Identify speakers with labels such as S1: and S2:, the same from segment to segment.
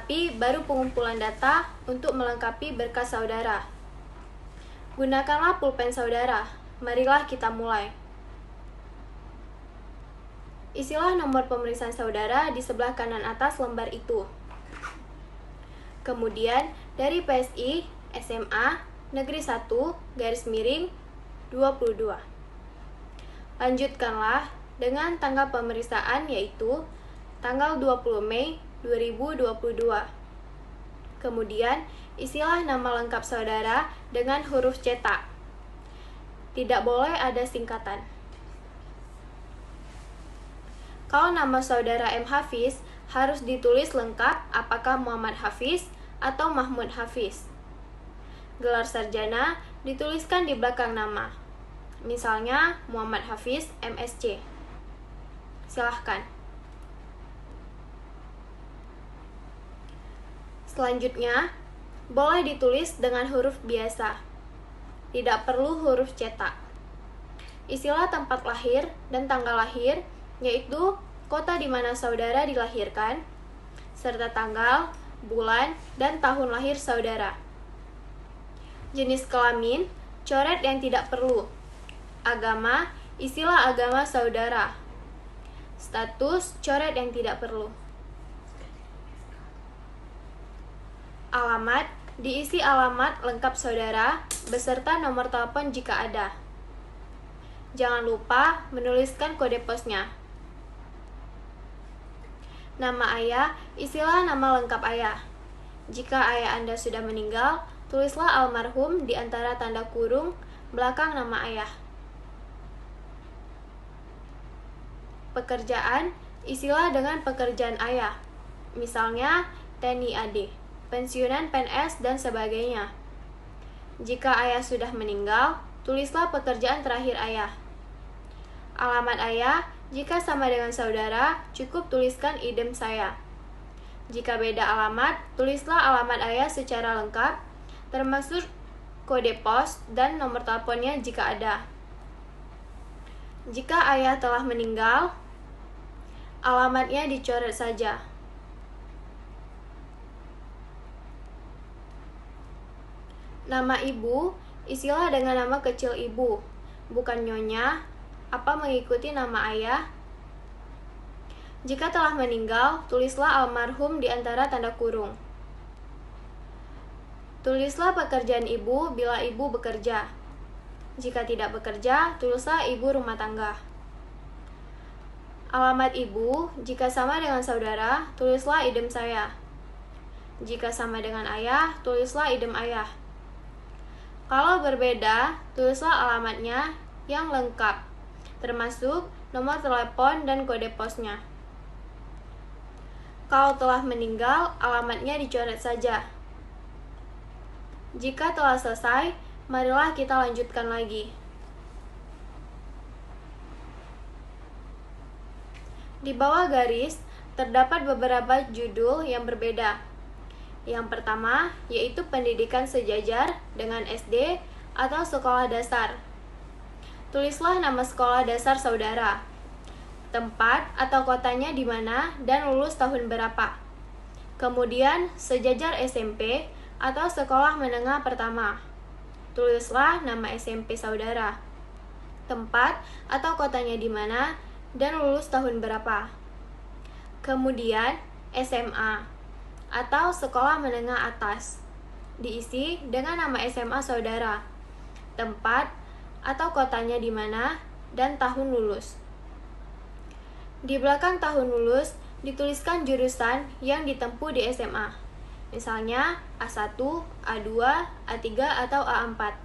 S1: Tetapi baru pengumpulan data untuk melengkapi berkas saudara. Gunakanlah pulpen saudara. Marilah kita mulai. Isilah nomor pemeriksaan saudara di sebelah kanan atas lembar itu. Kemudian dari PSI SMA Negeri 1 _22. Lanjutkanlah dengan tanggal pemeriksaan yaitu tanggal 20 Mei 2022. Kemudian isilah nama lengkap saudara dengan huruf cetak. Tidak boleh ada singkatan. Kalau nama saudara M. Hafiz, harus ditulis lengkap apakah Muhammad Hafiz atau Mahmud Hafiz. Gelar sarjana dituliskan di belakang nama. Misalnya Muhammad Hafiz, MSc. Silahkan. Selanjutnya, boleh ditulis dengan huruf biasa. Tidak perlu huruf cetak. Isilah tempat lahir dan tanggal lahir, yaitu kota di mana saudara dilahirkan, serta tanggal, bulan, dan tahun lahir saudara. Jenis kelamin, coret yang tidak perlu. Agama, isilah agama saudara. Status, coret yang tidak perlu. Alamat, diisi alamat lengkap saudara, beserta nomor telepon jika ada. Jangan lupa menuliskan kode posnya. Nama ayah, isilah nama lengkap ayah. Jika ayah Anda sudah meninggal, tulislah almarhum di antara tanda kurung belakang nama ayah. Pekerjaan, isilah dengan pekerjaan ayah. Misalnya, TNI AD, pensiunan PNS, dan sebagainya. Jika ayah sudah meninggal, tulislah pekerjaan terakhir ayah. Alamat ayah, jika sama dengan saudara, cukup tuliskan idem saya. Jika beda alamat, tulislah alamat ayah secara lengkap, termasuk kode pos dan nomor teleponnya jika ada. Jika ayah telah meninggal, alamatnya dicoret saja. Nama ibu, isilah dengan nama kecil ibu, bukan nyonya, apa mengikuti nama ayah. Jika telah meninggal, tulislah almarhum di antara tanda kurung. Tulislah pekerjaan ibu bila ibu bekerja. Jika tidak bekerja, tulislah ibu rumah tangga. Alamat ibu, jika sama dengan saudara, tulislah idem saya. Jika sama dengan ayah, tulislah idem ayah. Kalau berbeda, tulislah alamatnya yang lengkap, termasuk nomor telepon dan kode posnya. Kalau telah meninggal, alamatnya dicoret saja. Jika telah selesai, marilah kita lanjutkan lagi. Di bawah garis, terdapat beberapa judul yang berbeda. Yang pertama, yaitu pendidikan sejajar dengan SD atau sekolah dasar. Tulislah nama sekolah dasar saudara, tempat atau kotanya di mana, dan lulus tahun berapa. Kemudian, sejajar SMP atau sekolah menengah pertama. Tulislah nama SMP saudara, tempat atau kotanya di mana, dan lulus tahun berapa. Kemudian, SMA atau sekolah menengah atas. Diisi dengan nama SMA saudara, tempat atau kotanya di mana, dan tahun lulus. Di belakang tahun lulus, dituliskan jurusan yang ditempuh di SMA. Misalnya A1, A2, A3, atau A4.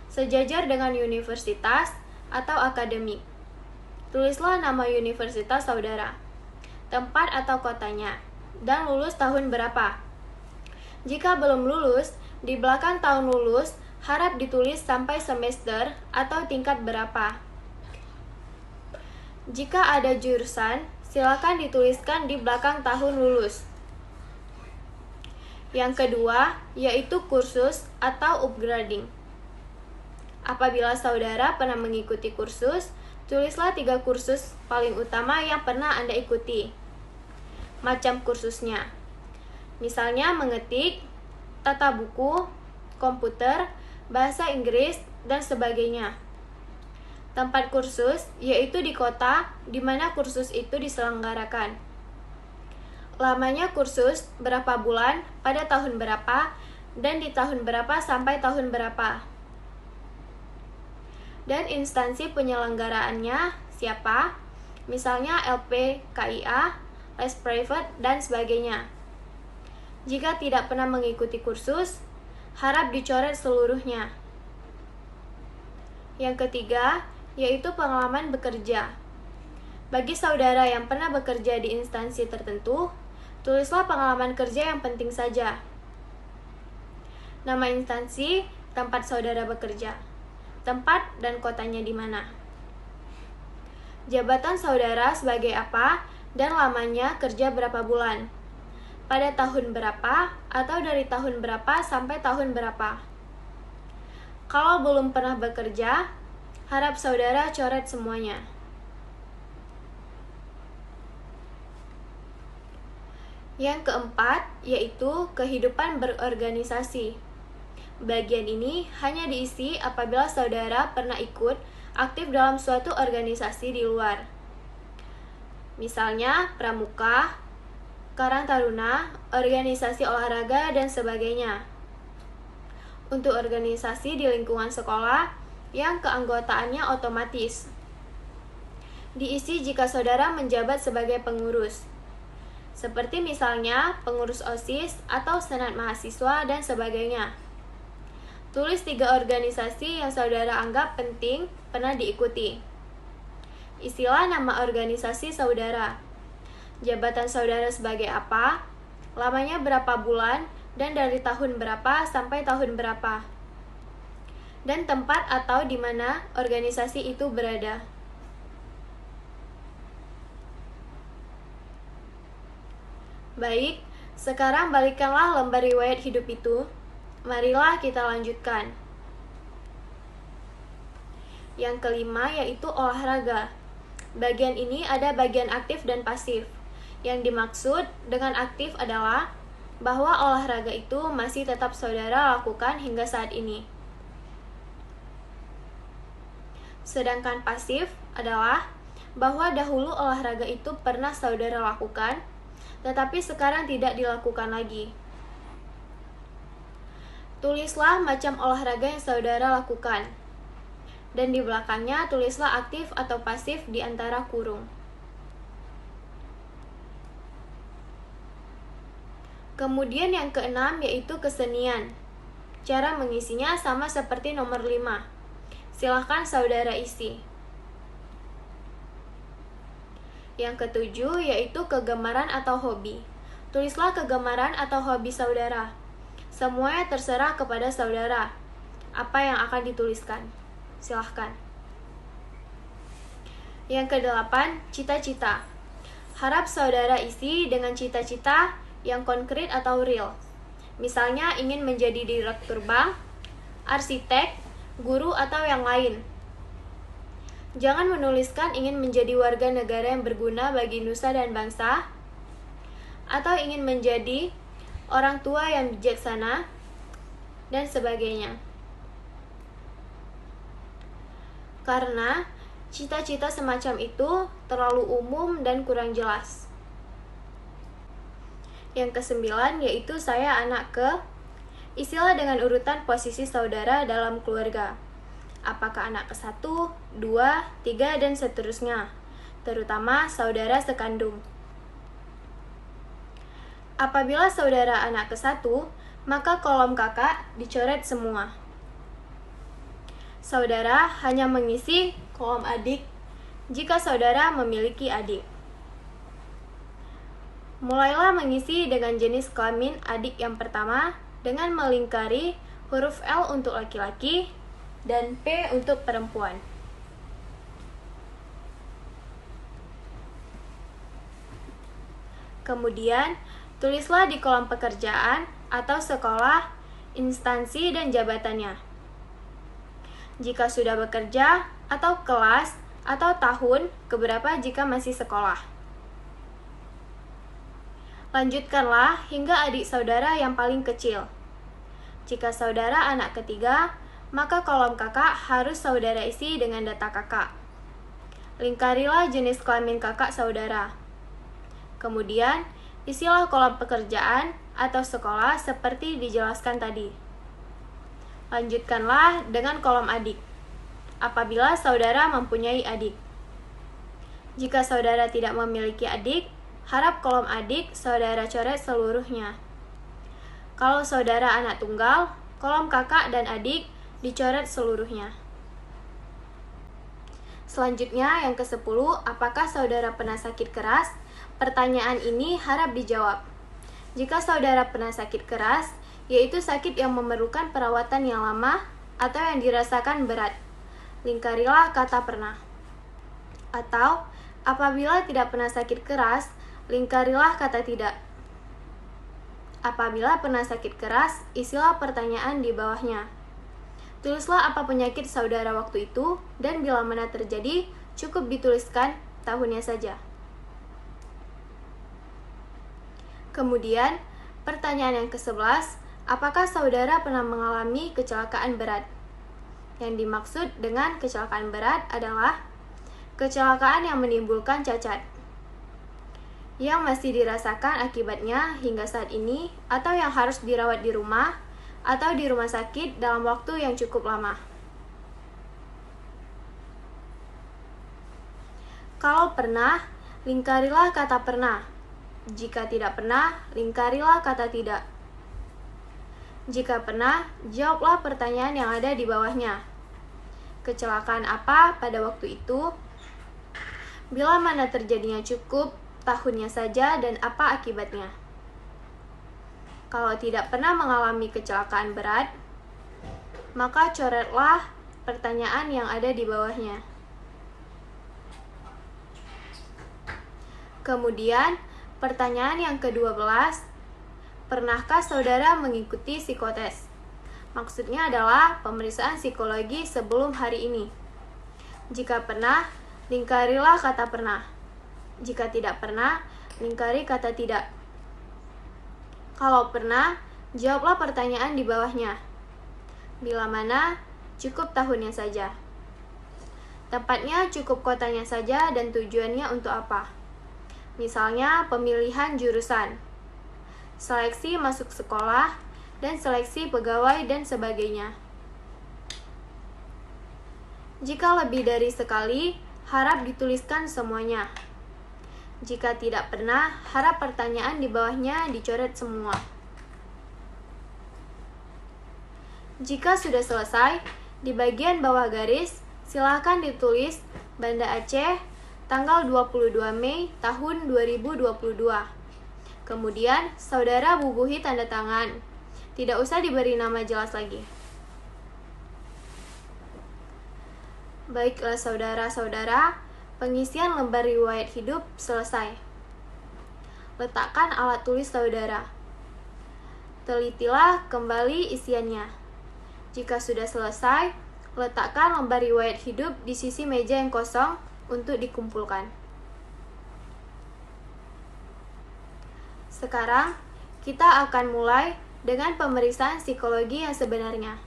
S1: Sejajar dengan universitas atau akademik. Tulislah nama universitas saudara, tempat atau kotanya, dan lulus tahun berapa. Jika belum lulus, di belakang tahun lulus harap ditulis sampai semester atau tingkat berapa. Jika ada jurusan, silakan dituliskan di belakang tahun lulus. Yang kedua, yaitu kursus atau upgrading. Apabila saudara pernah mengikuti kursus, tulislah 3 kursus paling utama yang pernah Anda ikuti. Macam kursusnya. misalnya mengetik, tata buku, komputer, bahasa Inggris, dan sebagainya. Tempat kursus yaitu di kota di mana kursus itu diselenggarakan. Lamanya kursus berapa bulan, pada tahun berapa, dan di tahun berapa sampai tahun berapa. Dan instansi penyelenggaraannya siapa, misalnya LP, KIA, les private, dan sebagainya. Jika tidak pernah mengikuti kursus, harap dicoret seluruhnya. Yang ketiga, yaitu pengalaman bekerja. Bagi saudara yang pernah bekerja di instansi tertentu, tulislah pengalaman kerja yang penting saja. Nama instansi, tempat saudara bekerja, tempat dan kotanya di mana. Jabatan saudara sebagai apa, dan lamanya kerja berapa bulan. Pada tahun berapa, atau dari tahun berapa sampai tahun berapa. Kalau belum pernah bekerja, harap saudara coret semuanya. Yang keempat, yaitu kehidupan berorganisasi. Bagian ini hanya diisi apabila saudara pernah ikut aktif dalam suatu organisasi di luar. Misalnya pramuka, Karang Taruna, organisasi olahraga, dan sebagainya. Untuk organisasi di lingkungan sekolah yang keanggotaannya otomatis. Diisi jika saudara menjabat sebagai pengurus. Seperti misalnya pengurus OSIS atau senat mahasiswa dan sebagainya. Tulis 3 organisasi yang saudara anggap penting pernah diikuti. Isilah nama organisasi saudara. Jabatan saudara sebagai apa, lamanya berapa bulan, dan dari tahun berapa sampai tahun berapa. Dan tempat atau di mana organisasi itu berada. Baik, sekarang balikkanlah lembar riwayat hidup itu. Marilah kita lanjutkan. Yang kelima yaitu olahraga. Bagian ini ada bagian aktif dan pasif. Yang dimaksud dengan aktif adalah bahwa olahraga itu masih tetap saudara lakukan hingga saat ini. Sedangkan pasif adalah bahwa dahulu olahraga itu pernah saudara lakukan, tetapi sekarang tidak dilakukan lagi. Tulislah macam olahraga yang saudara lakukan. Dan di belakangnya tulislah aktif atau pasif di antara kurung. Kemudian yang keenam yaitu kesenian. Cara mengisinya sama seperti nomor 5. Silahkan saudara isi. Yang ketujuh yaitu kegemaran atau hobi. Tulislah kegemaran atau hobi saudara. Semuanya terserah kepada saudara. Apa yang akan dituliskan? Silahkan. Yang kedelapan, cita-cita. Harap saudara isi dengan cita-cita yang konkret atau real. Misalnya ingin menjadi direktur bank, arsitek, guru, atau yang lain. Jangan menuliskan ingin menjadi warga negara yang berguna bagi nusa dan bangsa, atau ingin menjadi orang tua yang bijaksana, dan sebagainya. Karena cita-cita semacam itu terlalu umum dan kurang jelas. Yang kesembilan yaitu saya anak ke. Isilah dengan urutan posisi saudara dalam keluarga. Apakah anak ke-1, 2, 3, dan seterusnya. Terutama saudara sekandung. Apabila saudara anak ke-1, maka kolom kakak dicoret semua. Saudara hanya mengisi kolom adik jika saudara memiliki adik. Mulailah mengisi dengan jenis kelamin adik yang pertama dengan melingkari huruf L untuk laki-laki dan P untuk perempuan. Kemudian, tulislah di kolom pekerjaan atau sekolah, instansi, dan jabatannya. Jika sudah bekerja, atau kelas, atau tahun, keberapa jika masih sekolah. Lanjutkanlah hingga adik saudara yang paling kecil. Jika saudara anak ketiga, maka kolom kakak harus saudara isi dengan data kakak. Lingkarilah jenis kelamin kakak saudara. Kemudian, isilah kolom pekerjaan atau sekolah seperti dijelaskan tadi. Lanjutkanlah dengan kolom adik. Apabila saudara mempunyai adik. Jika saudara tidak memiliki adik, harap kolom adik saudara coret seluruhnya. Kalau saudara anak tunggal, kolom kakak dan adik dicoret seluruhnya. Selanjutnya yang ke-10, apakah saudara pernah sakit keras? Pertanyaan ini harap dijawab. Jika saudara pernah sakit keras, yaitu sakit yang memerlukan perawatan yang lama atau yang dirasakan berat. Lingkarilah kata pernah. Atau, apabila tidak pernah sakit keras, lingkarilah kata tidak. Apabila pernah sakit keras, isilah pertanyaan di bawahnya. Tulislah apa penyakit saudara waktu itu, dan bila mana terjadi, cukup dituliskan tahunnya saja. Kemudian, pertanyaan yang ke-11, apakah saudara pernah mengalami kecelakaan berat? Yang dimaksud dengan kecelakaan berat adalah kecelakaan yang menimbulkan cacat, yang masih dirasakan akibatnya hingga saat ini, atau yang harus dirawat di rumah, atau di rumah sakit dalam waktu yang cukup lama. Kalau pernah, lingkarilah kata pernah. Jika tidak pernah, lingkarilah kata tidak. Jika pernah, jawablah pertanyaan yang ada di bawahnya. Kecelakaan apa pada waktu itu? Bila mana terjadinya cukup, tahunnya saja dan apa akibatnya. Kalau tidak pernah mengalami kecelakaan berat, maka coretlah pertanyaan yang ada di bawahnya. Kemudian, pertanyaan yang ke-12, pernahkah saudara mengikuti psikotes? Maksudnya adalah pemeriksaan psikologi sebelum hari ini. Jika pernah, lingkarilah kata pernah. Jika tidak pernah, lingkari kata tidak. Kalau pernah, jawablah pertanyaan di bawahnya. Bila mana, cukup tahunnya saja. Tempatnya cukup kotanya saja dan tujuannya untuk apa. Misalnya pemilihan jurusan, seleksi masuk sekolah, dan seleksi pegawai dan sebagainya. Jika lebih dari sekali, harap dituliskan semuanya. Jika tidak pernah, harap pertanyaan di bawahnya dicoret semua. Jika sudah selesai, di bagian bawah garis, silakan ditulis Banda Aceh, tanggal 22 Mei tahun 2022. Kemudian, saudara bubuhi tanda tangan. Tidak usah diberi nama jelas lagi. Baiklah saudara-saudara, pengisian lembar riwayat hidup selesai. Letakkan alat tulis saudara. Telitilah kembali isiannya. Jika sudah selesai, letakkan lembar riwayat hidup di sisi meja yang kosong untuk dikumpulkan. Sekarang, kita akan mulai dengan pemeriksaan psikologi yang sebenarnya.